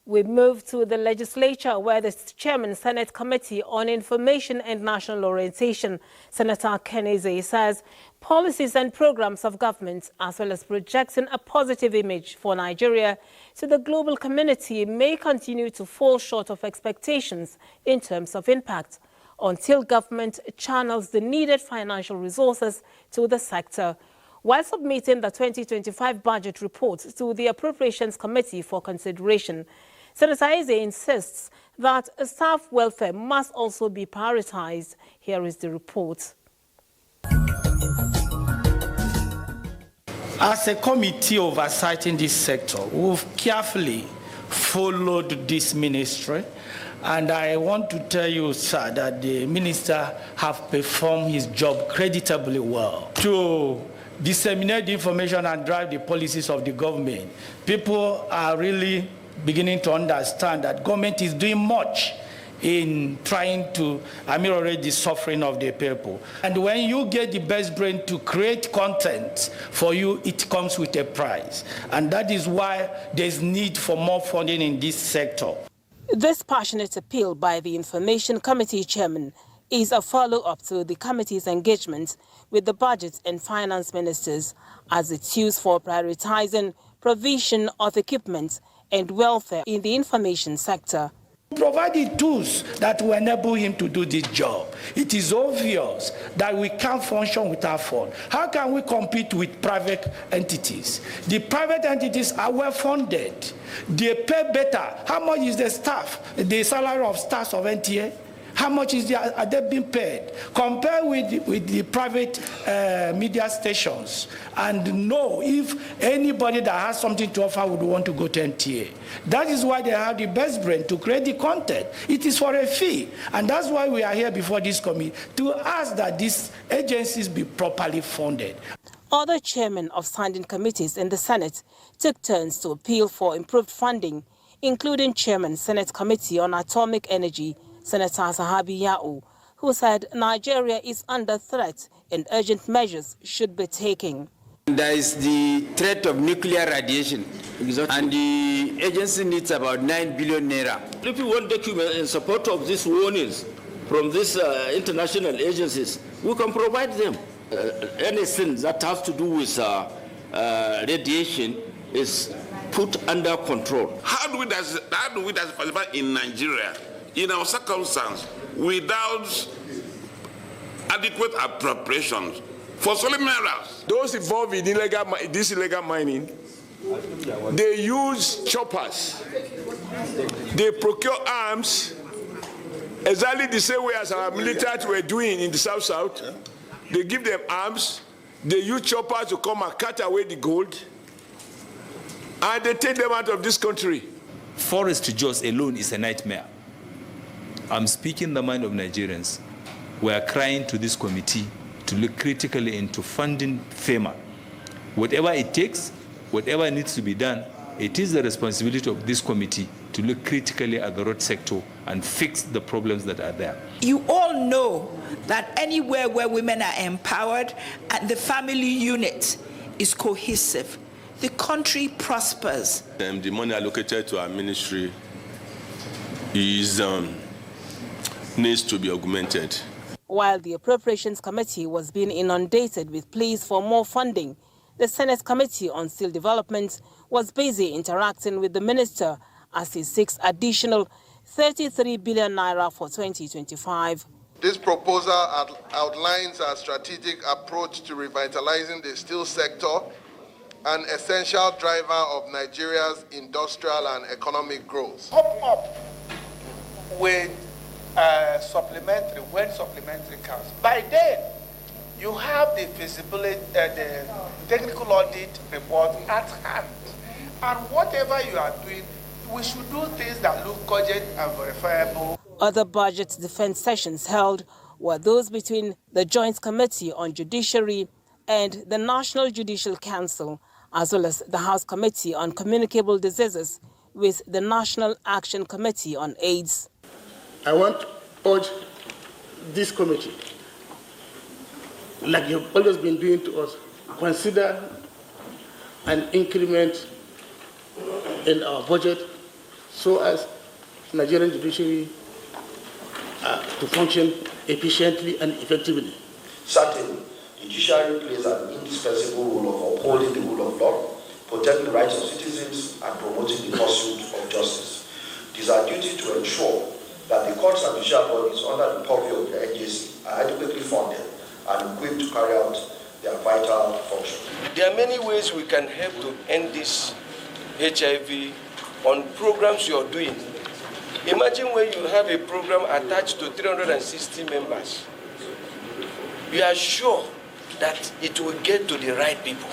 We move to the legislature, where the chairman, Senate Committee on Information and National Orientation, Senator Keneze, says policies and programs of government, as well as projecting a positive image for Nigeria to the global community, may continue to fall short of expectations in terms of impact until government channels the needed financial resources to the sector. While submitting the 2025 budget report to the Appropriations Committee for consideration, Senator Eze insists that staff welfare must also be prioritized. Here is the report. As a committee oversighting this sector, we've carefully followed this ministry, and I want to tell you, sir, that the minister have performed his job creditably well to disseminate the information and drive the policies of the government. People are really beginning to understand that government is doing much in trying to ameliorate the suffering of the people. And when you get the best brain to create content for you, it comes with a price. And that is why there's need for more funding in this sector. This passionate appeal by the Information Committee Chairman is a follow-up to the committee's engagement with the Budget and Finance Ministers as it's used for prioritizing provision of equipment and welfare in the information sector. Provide the tools that will enable him to do this job. It is obvious that we can't function without funds. How can we compete with private entities? The private entities are well funded. They pay better. How much is the staff, the salary of staff of NTA? How much are they being paid? Compare with the private media stations and know if anybody that has something to offer would want to go to NTA. That is why they have the best brain to create the content. It is for a fee. And that's why we are here before this committee to ask that these agencies be properly funded. Other chairmen of standing committees in the Senate took turns to appeal for improved funding, including Chairman, Senate Committee on Atomic Energy, Senator Sahabi Ya'u, who said Nigeria is under threat and urgent measures should be taken. There is the threat of nuclear radiation, and the agency needs about 9 billion naira. If you want documents in support of these warnings from these international agencies, we can provide them. Anything that has to do with radiation is put under control. How do we diversify in Nigeria, in our circumstance, without adequate appropriations for solemn minerals? Those involved in this illegal mining, they use choppers. They procure arms exactly the same way as our military were doing in the South. They give them arms. They use choppers to come and cut away the gold, and they take them out of this country. Forest jobs alone is a nightmare. I'm speaking the mind of Nigerians. We are crying to this committee to look critically into funding FEMA. Whatever it takes, whatever needs to be done, it is the responsibility of this committee to look critically at the road sector and fix the problems that are there. You all know that anywhere where women are empowered and the family unit is cohesive, the country prospers. The money allocated to our ministry is needs to be augmented. While the Appropriations Committee was being inundated with pleas for more funding, the Senate Committee on Steel Development was busy interacting with the minister as he seeks additional 33 billion naira for 2025. This proposal outlines a strategic approach to revitalizing the steel sector, an essential driver of Nigeria's industrial and economic growth. Come up with supplementary, when supplementary comes. By then, you have the feasibility, the technical audit report at hand. And whatever you are doing, we should do things that look cogent and verifiable. Other budget defense sessions held were those between the Joint Committee on Judiciary and the National Judicial Council, as well as the House Committee on Communicable Diseases with the National Action Committee on AIDS. I want to urge this committee, like you've always been doing to us, consider an increment in our budget so as Nigerian judiciary to function efficiently and effectively? Certainly, the judiciary plays an indispensable role of upholding the rule of law, protecting the rights of citizens, and promoting the pursuit of justice. It is our duty to ensure that the courts and judicial bodies under the purview of the NJC are adequately funded and equipped to carry out their vital function. There are many ways we can help to end this HIV on programs you are doing. Imagine when you have a program attached to 360 members. You are sure that it will get to the right people.